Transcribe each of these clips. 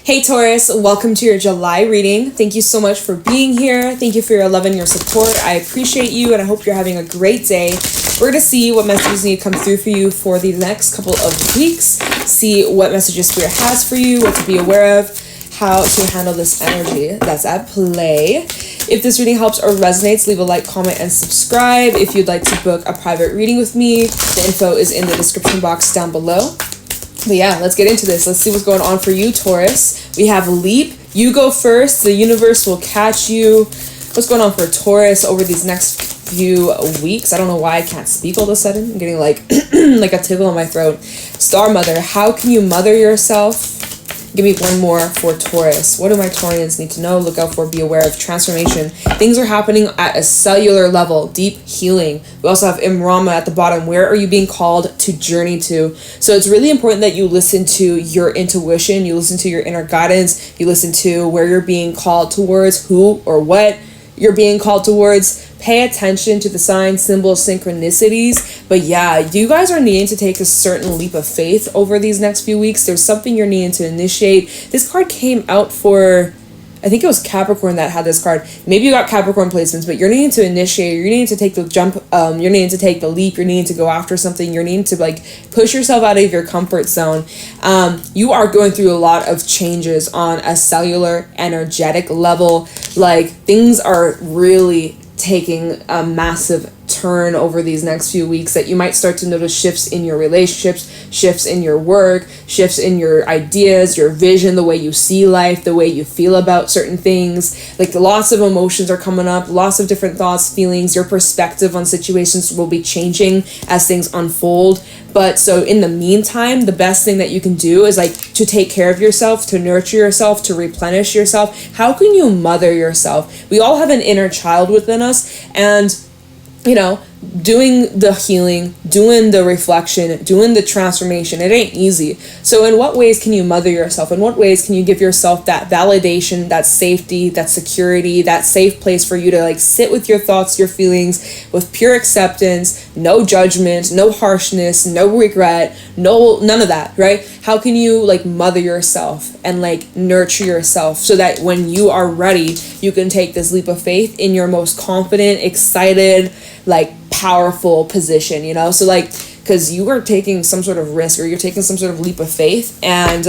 Hey Taurus, welcome to your July reading. Thank you so much for being here. Thank you for your love and your support. I appreciate you and I hope you're having a great day. We're going to see what messages need to come through for you for the next couple of weeks. See what messages Spirit has for you, what to be aware of, how to handle this energy that's at play. If this reading helps or resonates, leave a like, comment, and subscribe. If you'd like to book a private reading with me, the info is in the description box down below. But yeah, let's get into this. Let's see what's going on for you, Taurus. We have Leap. You go first. The universe will catch you. What's going on for Taurus over these next few weeks? I don't know why I can't speak all of a sudden. I'm getting like like a tickle in my throat. Star Mother, how can you mother yourself? Give me one more for Taurus. What do my Taurians need to know? Look out for, be aware of transformation. Things are happening at a cellular level, deep healing. We also have Imrama at the bottom. Where are you being called to journey to? So it's really important that you listen to your intuition, you listen to your inner guidance, you listen to where you're being called towards, who or what you're being called towards. Pay attention to the signs, symbols, synchronicities. But yeah, you guys are needing to take a certain leap of faith over these next few weeks. There's something you're needing to initiate. This card came out for, I think it was Capricorn that had this card. Maybe you got Capricorn placements, but you're needing to initiate, you're needing to take the jump, you're needing to take the leap, you're needing to go after something, you're needing to like push yourself out of your comfort zone. You are going through a lot of changes on a cellular, energetic level. Like things are really taking a massive turn over these next few weeks that you might start to notice shifts in your relationships, shifts in your work, shifts in your ideas, your vision, the way you see life, the way you feel about certain things. Like lots of emotions are coming up, lots of different thoughts, feelings. Your perspective on situations will be changing as things unfold. But so in the meantime, the best thing that you can do is like to take care of yourself, to nurture yourself, to replenish yourself. How can you mother yourself? We all have an inner child within us, and you know, doing the healing, doing the reflection, doing the transformation, it ain't easy. So in what ways can you mother yourself? In what ways can you give yourself that validation, that safety, that security, that safe place for you to like sit with your thoughts, your feelings with pure acceptance, no judgment, no harshness, no regret, none of that, right? How can you like mother yourself and like nurture yourself so that when you are ready, you can take this leap of faith in your most confident, excited, like powerful position, you know? So like, because you are taking some sort of risk or you're taking some sort of leap of faith, and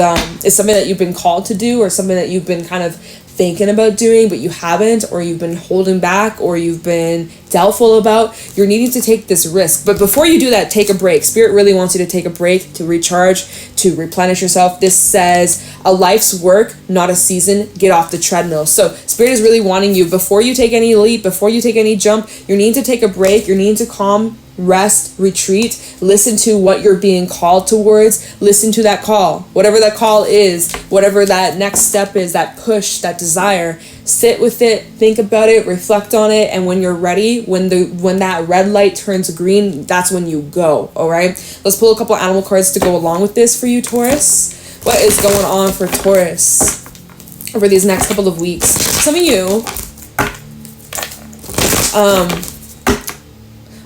it's something that you've been called to do or something that you've been kind of thinking about doing but you haven't, or you've been holding back, or you've been doubtful about. You're needing to take this risk. But before you do that, take a break. Spirit really wants you to take a break, to recharge, to replenish yourself. This says a life's work, not a season. Get off the treadmill. So Spirit is really wanting you, before you take any leap, before you take any jump, you're needing to take a break. You're needing to calm, rest, retreat, listen to what you're being called towards, listen to that call, whatever that call is, whatever that next step is, that push, that desire. Sit with it, think about it, reflect on it, and when you're ready, when that red light turns green, that's when you go. All right, let's pull a couple animal cards to go along with this for you, Taurus. What is going on for Taurus over these next couple of weeks? Some of you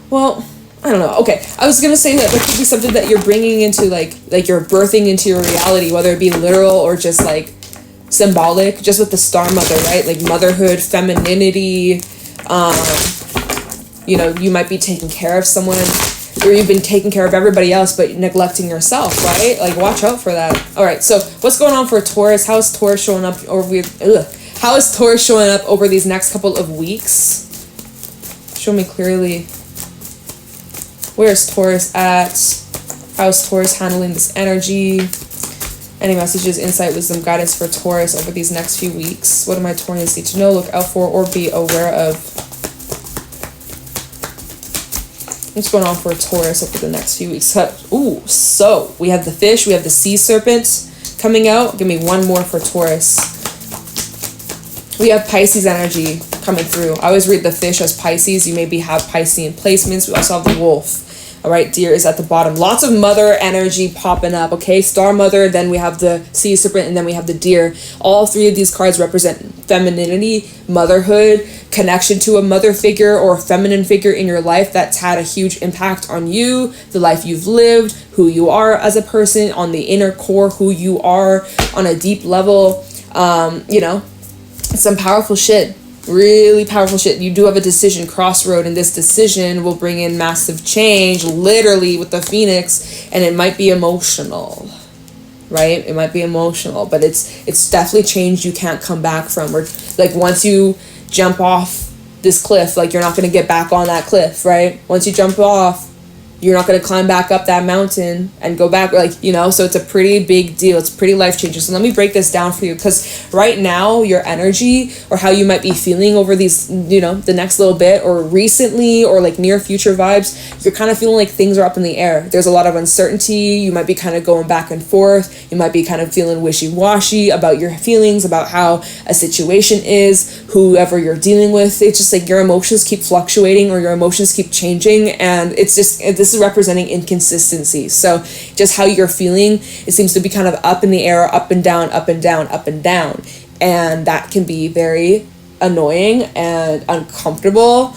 well, I don't know. Okay, I was gonna say that there could be something that you're bringing into like you're birthing into your reality, whether it be literal or just like symbolic, just with the Star Mother, right? Like motherhood, femininity. You know, you might be taking care of someone, or you've been taking care of everybody else but neglecting yourself, right? Like watch out for that. All right, so what's going on for Taurus? How is Taurus showing up How is Taurus showing up over these next couple of weeks? Show me clearly. Where's Taurus at? How's Taurus handling this energy? Any messages, insight, wisdom, guidance for Taurus over these next few weeks? What do my Taurians need to know, look out for, or be aware of? What's going on for Taurus over the next few weeks? Ooh, so we have the fish, we have the sea serpent coming out. Give me one more for Taurus. We have Pisces energy coming through. I always read the fish as Pisces. You maybe have Piscean placements. We also have the wolf. All right, deer is at the bottom. Lots of mother energy popping up, okay? Star Mother, then we have the sea serpent, and then we have the deer. All three of these cards represent femininity, motherhood, connection to a mother figure or a feminine figure in your life that's had a huge impact on you, the life you've lived, who you are as a person, on the inner core, who you are on a deep level. You know, some powerful shit. Really powerful shit. You do have a decision crossroad, and this decision will bring in massive change, literally with the Phoenix, and it might be emotional, right? It might be emotional, but it's definitely change you can't come back from. Or like once you jump off this cliff, like you're not going to get back on that cliff, right? Once you jump off, you're not going to climb back up that mountain and go back, like, you know, so it's a pretty big deal. It's pretty life-changing. So let me break this down for you, because right now your energy or how you might be feeling over these, you know, the next little bit or recently or like near future vibes, you're kind of feeling like things are up in the air. There's a lot of uncertainty. You might be kind of going back and forth. You might be kind of feeling wishy-washy about your feelings, about how a situation is, whoever you're dealing with. It's just like your emotions keep fluctuating or your emotions keep changing, and it's just, this is representing inconsistency. So just how you're feeling, it seems to be kind of up in the air, up and down, up and down, up and down. And that can be very annoying and uncomfortable.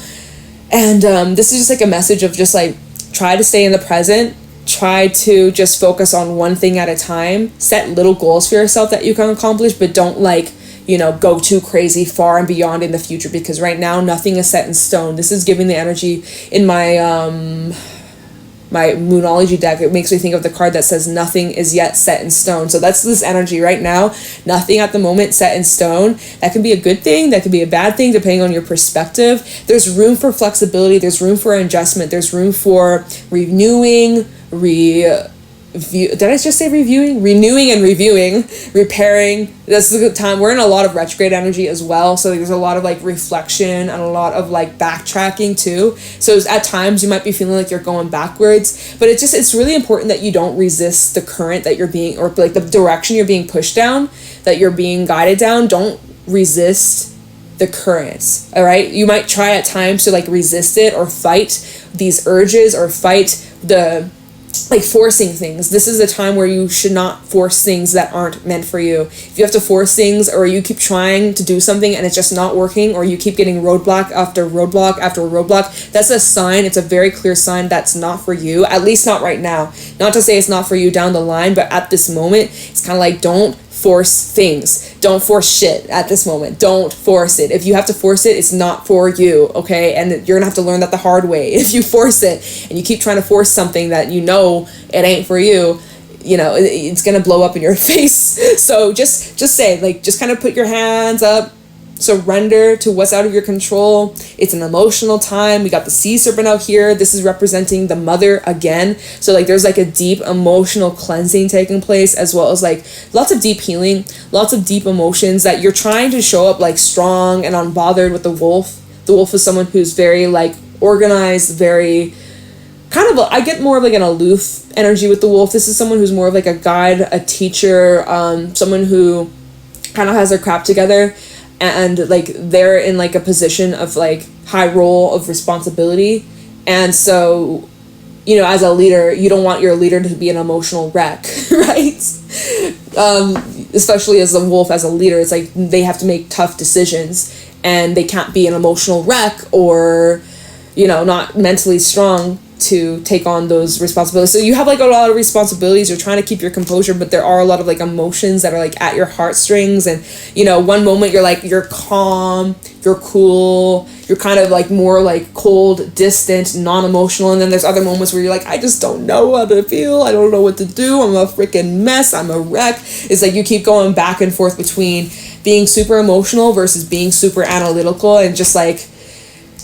And this is just like a message of just like, try to stay in the present. Try to just focus on one thing at a time. Set little goals for yourself that you can accomplish, but don't like, you know, go too crazy far and beyond in the future, because right now nothing is set in stone. This is giving the energy in my Moonology deck. It makes me think of the card that says nothing is yet set in stone. So that's this energy right now. Nothing at the moment set in stone. That can be a good thing. That could be a bad thing, depending on your perspective. There's room for flexibility. There's room for adjustment. There's room for renewing, did I just say reviewing? Renewing and reviewing, repairing. This is a good time. We're in a lot of retrograde energy as well. So there's a lot of like reflection and a lot of like backtracking too. So at times you might be feeling like you're going backwards, but it's really important that you don't resist the current that you're being, or like the direction you're being pushed down, that you're being guided down. Don't resist the currents. All right. You might try at times to like resist it or fight these urges or fight the like forcing things. This is a time where you should not force things that aren't meant for you. If you have to force things, or you keep trying to do something and it's just not working, or you keep getting roadblock after roadblock after roadblock, that's a sign. It's a very clear sign that's not for you, at least not right now. Not to say it's not for you down the line, but at this moment, it's kind of like, don't force things. Don't force shit at this moment. Don't force it. If you have to force it, it's not for you, okay? And you're gonna have to learn that the hard way. If you force it and you keep trying to force something that you know it ain't for you, you know, it's gonna blow up in your face. So just say, like, just kind of put your hands up, surrender to what's out of your control. It's an emotional time. We got the sea serpent out here. This is representing the mother again. So like there's like a deep emotional cleansing taking place, as well as like lots of deep healing, lots of deep emotions that you're trying to show up like strong and unbothered with the wolf. The wolf is someone who's very like organized, very kind of, I get more of like an aloof energy with the wolf. This is someone who's more of like a guide, a teacher, someone who kind of has their crap together. And like they're in like a position of like high role of responsibility. And so, you know, as a leader, you don't want your leader to be an emotional wreck, right? Especially as a wolf, as a leader, it's like they have to make tough decisions and they can't be an emotional wreck or, you know, not mentally strong to take on those responsibilities. So you have like a lot of responsibilities. You're trying to keep your composure, but there are a lot of like emotions that are like at your heartstrings. And, you know, one moment you're like, you're calm, you're cool, you're kind of like more like cold, distant, non-emotional. And then there's other moments where you're like, I just don't know how to feel. I don't know what to do. I'm a freaking mess. I'm a wreck. It's like you keep going back and forth between being super emotional versus being super analytical, and just like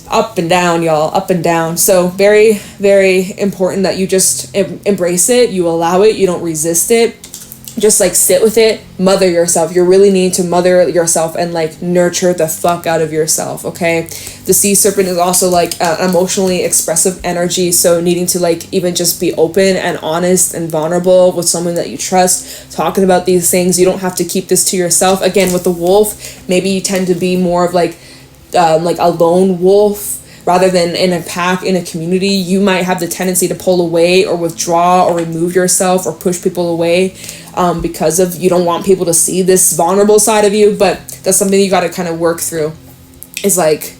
up and down, y'all, up and down. So very, very important that you just embrace it. You allow it. You don't resist it. Just like sit with it, mother yourself. You really need to mother yourself and like nurture the fuck out of yourself, okay? The sea serpent is also like emotionally expressive energy. So needing to like even just be open and honest and vulnerable with someone that you trust, talking about these things. You don't have to keep this to yourself. Again, with the wolf, maybe you tend to be more of like a lone wolf rather than in a pack, in a community. You might have the tendency to pull away or withdraw or remove yourself or push people away because of you don't want people to see this vulnerable side of you. But that's something you got to kind of work through. It's like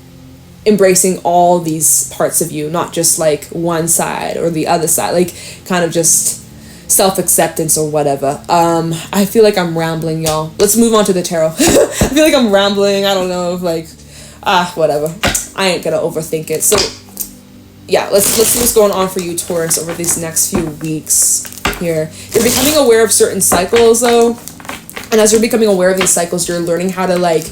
embracing all these parts of you, not just like one side or the other side, like kind of just self-acceptance or whatever. I feel like I'm rambling, y'all. Let's move on to the tarot. I feel like I'm rambling. I don't know, like, whatever. I ain't gonna overthink it. So yeah, let's see what's going on for you, Taurus, over these next few weeks here. You're becoming aware of certain cycles, though, and as you're becoming aware of these cycles, you're learning how to like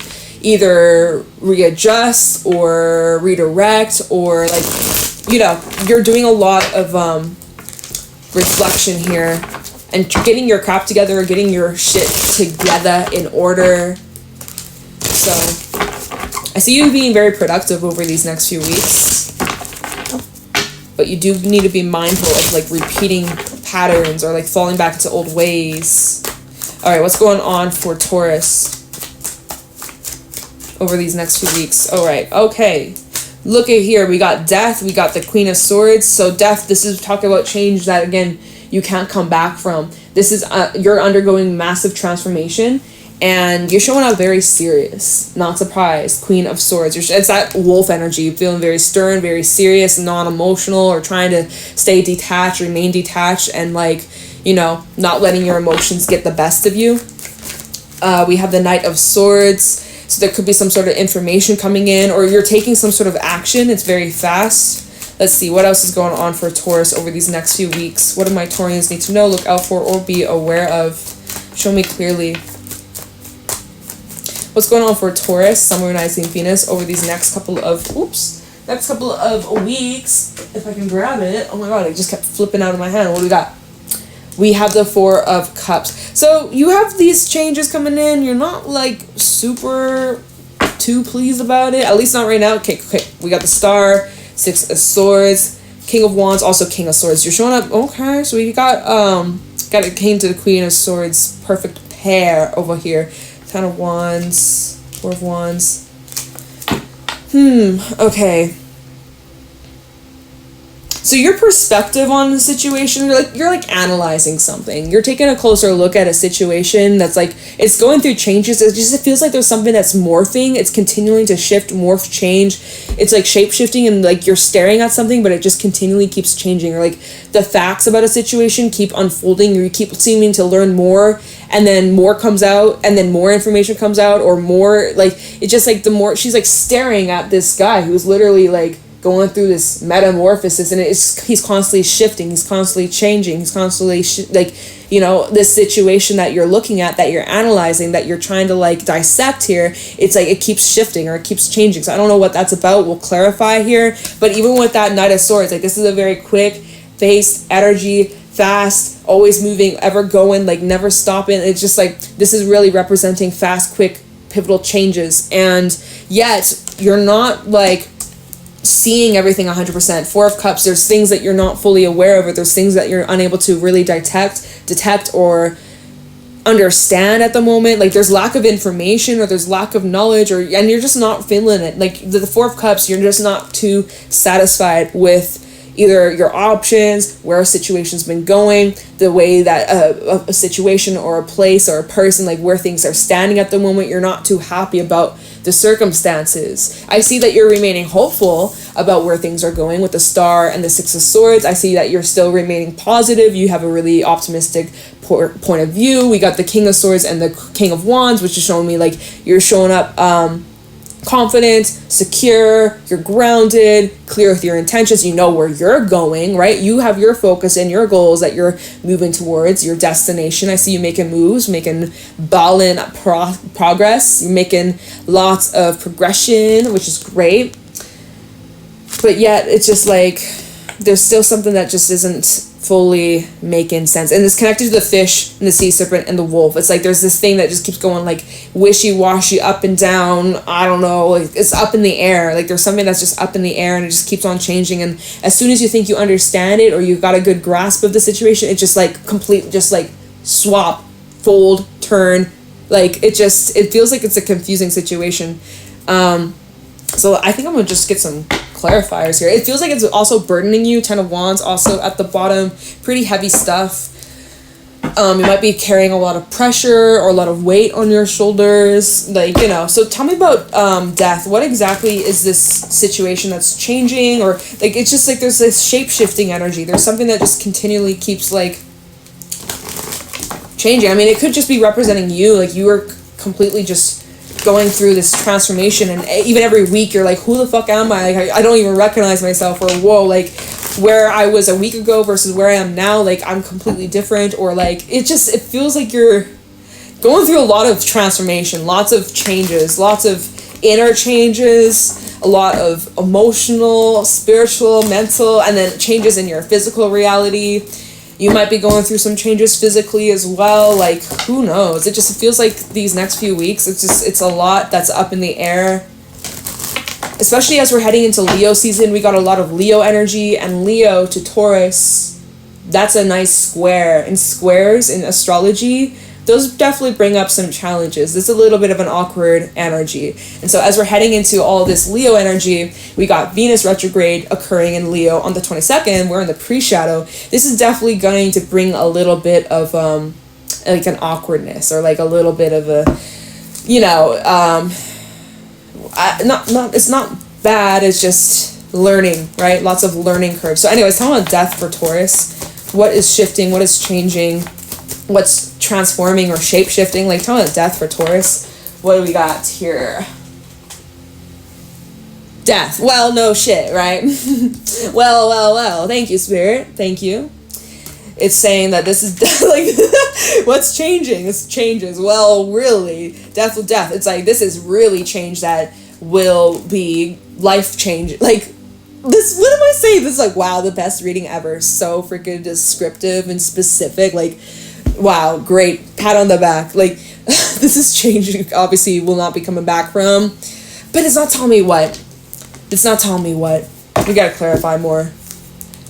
either readjust or redirect, or like, you know, you're doing a lot of reflection here and getting your crap together, getting your shit together in order. So I see you being very productive over these next few weeks, but you do need to be mindful of like repeating patterns or like falling back into old ways. All right, what's going on for Taurus over these next few weeks? All right, okay. Look at here. We got Death. We got the Queen of Swords. So Death, this is talking about change that, again, you can't come back from. This is, you're undergoing massive transformation, and you're showing up very serious. Not surprised. Queen of Swords. It's that wolf energy. Feeling very stern, very serious, non-emotional, or trying to stay detached, remain detached, and like, you know, not letting your emotions get the best of you. We have the Knight of Swords. So there could be some sort of information coming in, or you're taking some sort of action. It's very fast. Let's see, what else is going on for Taurus over these next few weeks? What do my Taurians need to know, look out for, or be aware of? Show me clearly. What's going on for Taurus, Sun, Moon, Rising, Venus over these next couple of weeks? If I can grab it. Oh my god, it just kept flipping out of my hand. What do we got? We have the Four of Cups. So you have these changes coming in. You're not like super too pleased about it. At least not right now. Okay. We got the Star, Six of Swords, King of Wands, also King of Swords. You're showing up. Okay, so we got it came to the Queen of Swords. Perfect pair over here. Ten of Wands, Four of Wands. Okay. So your perspective on the situation, you're like analyzing something. You're taking a closer look at a situation that's like, it's going through changes. It feels like there's something that's morphing. It's continuing to shift, morph, change. It's like shape-shifting, and like you're staring at something, but it just continually keeps changing. Or like the facts about a situation keep unfolding, or you keep seeming to learn more, and then more comes out, and then more information comes out, or more, like, it's just like the more, she's like staring at this guy who's literally like going through this metamorphosis, and he's constantly shifting, he's constantly changing, he's constantly you know, this situation that you're looking at, that you're analyzing, that you're trying to like dissect here, it's like it keeps shifting or it keeps changing. So I don't know what that's about. We'll clarify here. But even with that Knight of Swords, like this is a very quick paced energy, fast, always moving, ever going, like never stopping. It's just like, this is really representing fast, quick, pivotal changes, and yet you're not like seeing everything 100%. Four of Cups, there's things that you're not fully aware of, or there's things that you're unable to really detect or understand at the moment. Like there's lack of information, or there's lack of knowledge, and you're just not feeling it. Like the Four of Cups, you're just not too satisfied with either your options, where a situation's been going, the way that a situation or a place or a person, like where things are standing at the moment. You're not too happy about the circumstances. I see that you're remaining hopeful about where things are going with the Star and the Six of Swords. I see that you're still remaining positive. You have a really optimistic point of view. We got the King of Swords and the King of Wands, which is showing me like you're showing up confident, secure, you're grounded, clear with your intentions, you know where you're going, right? You have your focus and your goals that you're moving towards, your destination. I see you making moves, making ballin' progress, you're making lots of progression, which is great. But yet, it's just like, there's still something that just isn't fully making sense, and it's connected to the fish and the sea serpent and the wolf. It's like there's this thing that just keeps going like wishy-washy, up and down. I don't know, like it's up in the air. Like there's something that's just up in the air, and it just keeps on changing, and as soon as you think you understand it or you've got a good grasp of the situation, it just like just like swap, fold, turn. Like it feels like it's a confusing situation. So I think I'm gonna just get some clarifiers here. It feels like it's also burdening you. Ten of Wands also at the bottom. Pretty heavy stuff. You might be carrying a lot of pressure or a lot of weight on your shoulders, like, you know. So tell me about death. What exactly is this situation that's changing? Or like, it's just like there's this shape-shifting energy. There's something that just continually keeps like changing. I mean, it could just be representing you, like you are completely just going through this transformation, and even every week you're like, who the fuck am I? Like, I don't even recognize myself, or whoa, like where I was a week ago versus where I am now, like I'm completely different, or like it feels like you're going through a lot of transformation, lots of changes, lots of inner changes, a lot of emotional, spiritual, mental, and then changes in your physical reality. You might be going through some changes physically as well. Like, who knows? It just feels like these next few weeks, it's a lot that's up in the air. Especially as we're heading into Leo season, we got a lot of Leo energy, and Leo to Taurus, that's a nice square. And squares in astrology, those definitely bring up some challenges. It's a little bit of an awkward energy. And so as we're heading into all this Leo energy, we got Venus retrograde occurring in Leo on the 22nd. We're in the pre-shadow. This is definitely going to bring a little bit of like an awkwardness, or like a little bit of a, you know, it's not bad, it's just learning, right? Lots of learning curves. So anyways, talking about death for Taurus, what is shifting, what is changing, what's transforming or shape-shifting, like talking about death for Taurus. What do we got here? Death. Well, no shit, right? well, thank you, Spirit, thank you. It's saying that this is like what's changing? This changes. Well, really, death with death. It's like this is really change that will be life change. Like this. What am I saying? This is like, wow, the best reading ever. So freaking descriptive and specific. Like, wow, great. Pat on the back. Like this is changing. Obviously, will not be coming back from. But it's not telling me what. It's not telling me what. We gotta clarify more.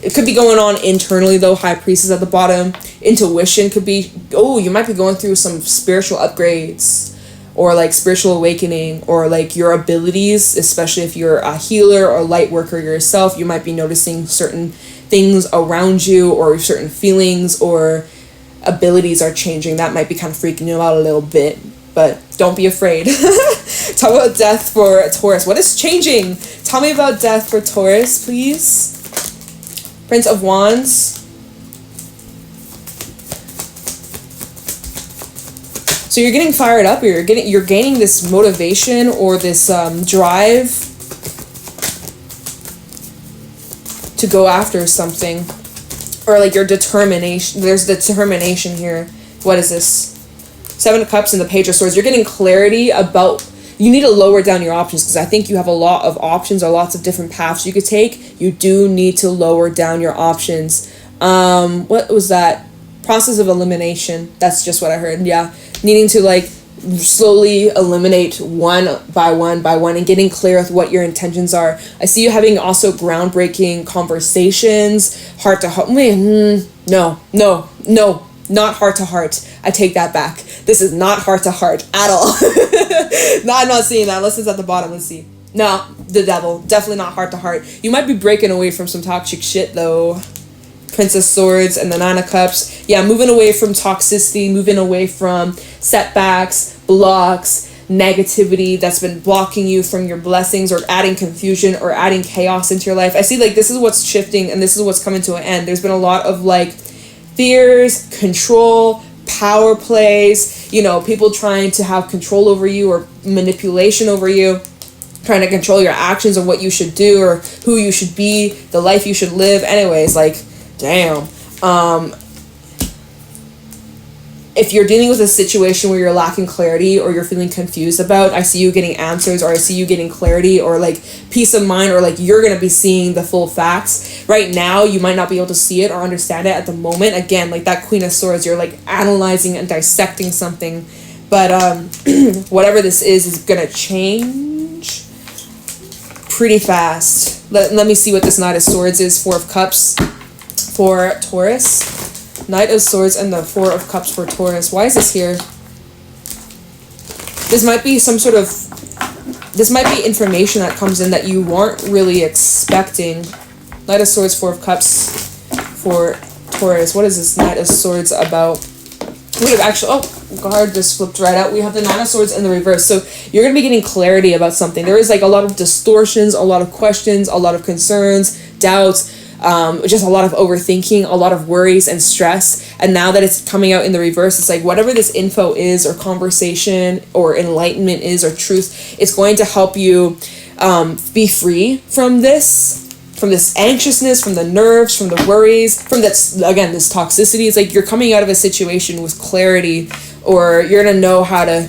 It could be going on internally, though. High Priestess at the bottom. Intuition could be, oh, you might be going through some spiritual upgrades, or like spiritual awakening, or like your abilities, especially if you're a healer or light worker yourself. You might be noticing certain things around you, or certain feelings or abilities are changing. That might be kind of freaking you out a little bit, but don't be afraid. Talk about death for Taurus. What is changing? Tell me about death for Taurus, please. Prince of Wands. So you're getting fired up, or you're gaining this motivation, or this drive to go after something, or like your determination. There's determination here. What is this? Seven of Cups and the Page of Swords. You're getting clarity about. You need to lower down your options, because I think you have a lot of options, or lots of different paths you could take. You do need to lower down your options. What was that? Process of elimination. That's just what I heard. Yeah. Needing to like slowly eliminate one by one, and getting clear with what your intentions are. I see you having also groundbreaking conversations, heart to heart. No, not heart to heart. I take that back. This is not heart to heart at all. No, I'm not seeing that unless it's at the bottom. Let's see. No, the devil. Definitely not heart to heart. You might be breaking away from some toxic shit though. Princess Swords and the Nine of Cups. Yeah, moving away from toxicity, moving away from setbacks, blocks, negativity that's been blocking you from your blessings, or adding confusion or adding chaos into your life. I see like this is what's shifting, and this is what's coming to an end. There's been a lot of like fears, control, power plays, you know, people trying to have control over you, or manipulation over you, trying to control your actions, or what you should do, or who you should be, the life you should live. Anyways, like, damn. If you're dealing with a situation where you're lacking clarity, or you're feeling confused about, I see you getting answers, or I see you getting clarity, or like peace of mind, or like you're going to be seeing the full facts. Right now, you might not be able to see it or understand it at the moment. Again, like that Queen of Swords, you're like analyzing and dissecting something. But whatever this is going to change pretty fast. Let me see what this Knight of Swords is. Four of Cups for Taurus. Knight of Swords and the Four of Cups for Taurus. Why is this here? This might be some sort of... This might be information that comes in that you weren't really expecting. Knight of Swords, Four of Cups for Taurus. What is this Knight of Swords about? we have actually, oh, card just flipped right out. We have the Nine of Swords in the reverse. So you're going to be getting clarity about something. There is like a lot of distortions, a lot of questions, a lot of concerns, doubts, just a lot of overthinking, a lot of worries and stress. And now that it's coming out in the reverse, it's like whatever this info is or conversation or enlightenment is or truth, it's going to help you be free from this anxiousness, from the nerves, from the worries, from this, again, this toxicity. It's like you're coming out of a situation with clarity, or you're going to know how to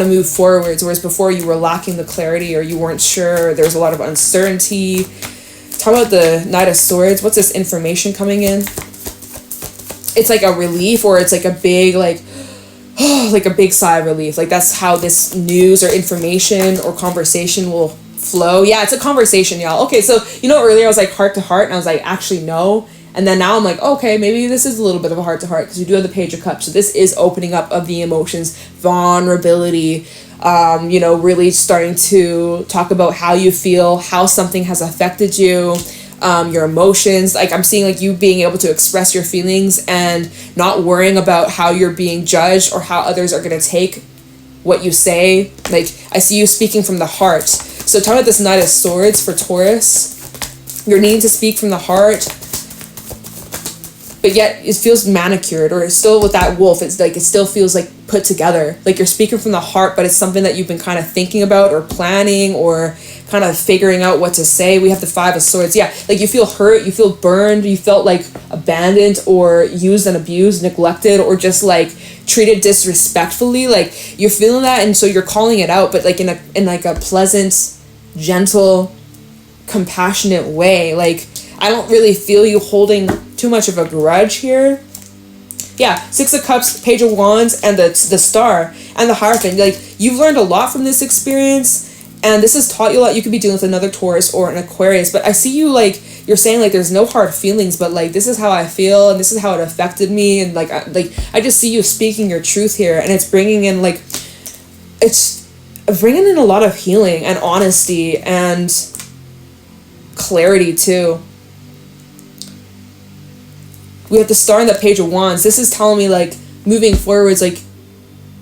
move forwards, whereas before you were lacking the clarity, or you weren't sure, there was a lot of uncertainty. Talk about the Knight of Swords. What's this information coming in? It's like a relief, or it's like a big, like a big sigh of relief. Like that's how this news or information or conversation will flow. Yeah, it's a conversation, y'all. Okay, so earlier I was like heart to heart, and I was like, actually no. And then now I'm like, okay, maybe this is a little bit of a heart to heart, because we do have the Page of Cups. So this is opening up of the emotions, vulnerability, really starting to talk about how you feel, how something has affected you, your emotions. Like I'm seeing like you being able to express your feelings and not worrying about how you're being judged or how others are going to take what you say. Like I see you speaking from the heart. So talk about this Knight of Swords for Taurus. You're needing to speak from the heart, but yet it feels manicured, or it's still with that wolf. It's like, it still feels like put together. Like you're speaking from the heart, but it's something that you've been kind of thinking about or planning or kind of figuring out what to say. We have the Five of Swords. Yeah, like you feel hurt, you feel burned, you felt like abandoned or used and abused, neglected, or just like treated disrespectfully. Like you're feeling that, and so you're calling it out, but like in a pleasant, gentle, compassionate way. Like I don't really feel you holding too much of a grudge here. Yeah, Six of Cups, Page of Wands, and the Star and the Hierophant. Like you've learned a lot from this experience, and this has taught you a lot. You could be dealing with another Taurus or an Aquarius, but I see you like you're saying like there's no hard feelings, but like this is how I feel and this is how it affected me, and I just see you speaking your truth here, and it's bringing in a lot of healing and honesty and clarity too. We have the Star and the Page of Wands. This is telling me like moving forwards, like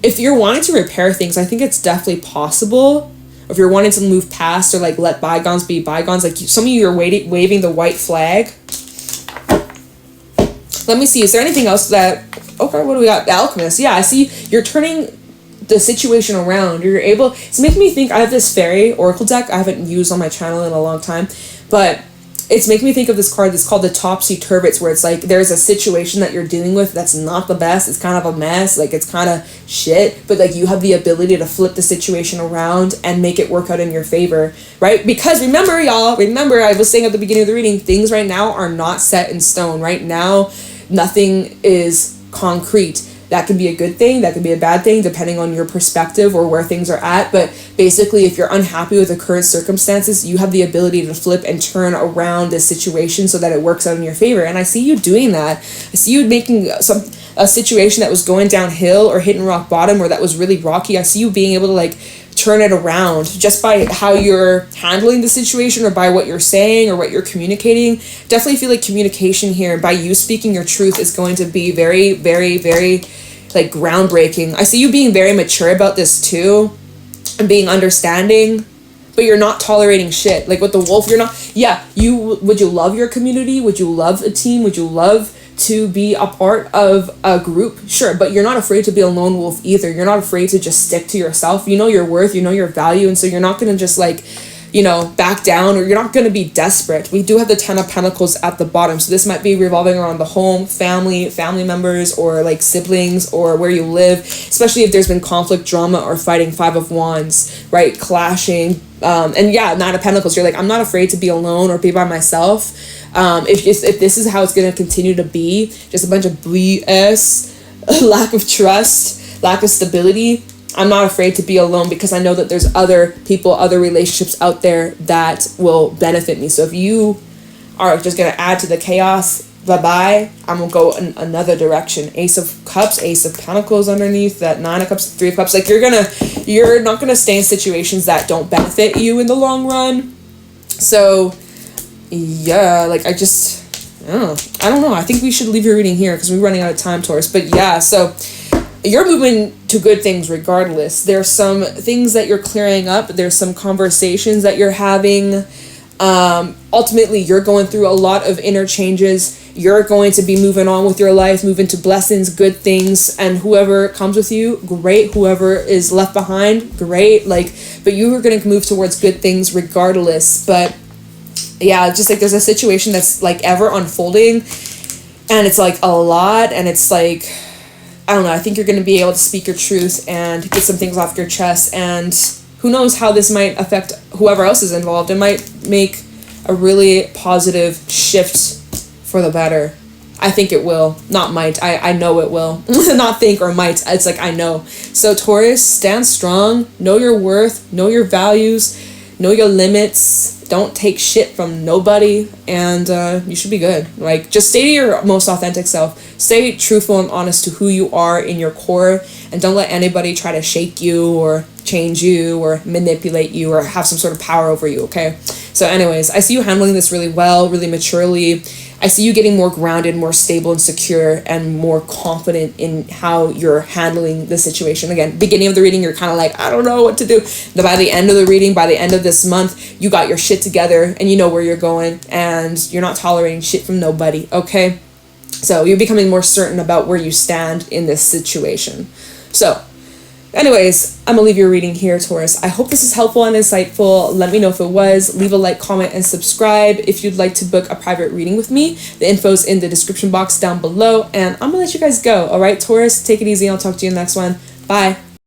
if you're wanting to repair things, I think it's definitely possible. Or if you're wanting to move past or like let bygones be bygones, like some of you are waving the white flag. Let me see, is there anything else that, okay, what do we got? The Alchemist. Yeah, I see you're turning the situation around. You're able, it's making me think, I have this fairy oracle deck I haven't used on my channel in a long time, but it's making me think of this card that's called the Topsy-Turvets, where it's like there's a situation that you're dealing with that's not the best. It's kind of a mess, like it's kind of shit, but like you have the ability to flip the situation around and make it work out in your favor, right? Because remember, y'all, I was saying at the beginning of the reading, things right now are not set in stone. Right now, nothing is concrete. That could be a good thing, that could be a bad thing, depending on your perspective or where things are at. But basically, if you're unhappy with the current circumstances, you have the ability to flip and turn around this situation so that it works out in your favor. And I see you doing that. I see you making a situation that was going downhill or hitting rock bottom, or that was really rocky. I see you being able to like turn it around just by how you're handling the situation, or by what you're saying or what you're communicating. Definitely feel like communication here, by you speaking your truth, is going to be very, very, very like groundbreaking. I see you being very mature about this too, and being understanding, but you're not tolerating shit. Like with the wolf, you're not, would you love your community? Would you love a team? Would you love to be a part of a group? Sure, but you're not afraid to be a lone wolf either. You're not afraid to just stick to yourself. You know your worth, you know your value, and so you're not gonna just like, back down, or you're not going to be desperate. We do have the Ten of Pentacles at the bottom, so this might be revolving around the home, family members, or like siblings, or where you live, especially if there's been conflict, drama, or fighting. Five of Wands, right? Clashing. And yeah, Nine of Pentacles, you're like, I'm not afraid to be alone or be by myself. If this is how it's going to continue to be, just a bunch of BS, lack of trust, lack of stability, I'm not afraid to be alone, because I know that there's other people, other relationships out there that will benefit me. So if you are just going to add to the chaos, bye-bye, I'm going to go in another direction. Ace of Cups, Ace of Pentacles underneath, that Nine of Cups, Three of Cups. Like you're not going to stay in situations that don't benefit you in the long run. So yeah, like I don't know. I think we should leave your reading here because we're running out of time, Taurus. But yeah, so you're moving to good things regardless. There's some things that you're clearing up. There's some conversations that you're having. Ultimately, you're going through a lot of inner changes. You're going to be moving on with your life, moving to blessings, good things, and whoever comes with you, great. Whoever is left behind, great. Like, but you are going to move towards good things regardless. But yeah, just like there's a situation that's like ever unfolding, and it's like a lot, and it's like, I don't know, I think you're going to be able to speak your truth and get some things off your chest, and who knows how this might affect whoever else is involved. It might make a really positive shift for the better. I think it will. Not might. I know it will. Not think or might. It's like I know. So Taurus, stand strong. Know your worth. Know your values. Know your limits. Don't take shit from nobody, and you should be good. Like, just stay to your most authentic self. Stay truthful and honest to who you are in your core, and don't let anybody try to shake you or change you or manipulate you or have some sort of power over you, okay? So anyways, I see you handling this really well, really maturely. I see you getting more grounded, more stable and secure, and more confident in how you're handling the situation. Again, beginning of the reading, you're kind of like, I don't know what to do. But by the end of the reading, by the end of this month, you got your shit together and you know where you're going, and you're not tolerating shit from nobody, okay? So you're becoming more certain about where you stand in this situation. So anyways, I'm gonna leave your reading here, Taurus. I hope this is helpful and insightful. Let me know if it was. Leave a like, comment, and subscribe if you'd like to book a private reading with me. The info's in the description box down below, and I'm gonna let you guys go. All right, Taurus, take it easy. I'll talk to you in the next one. Bye.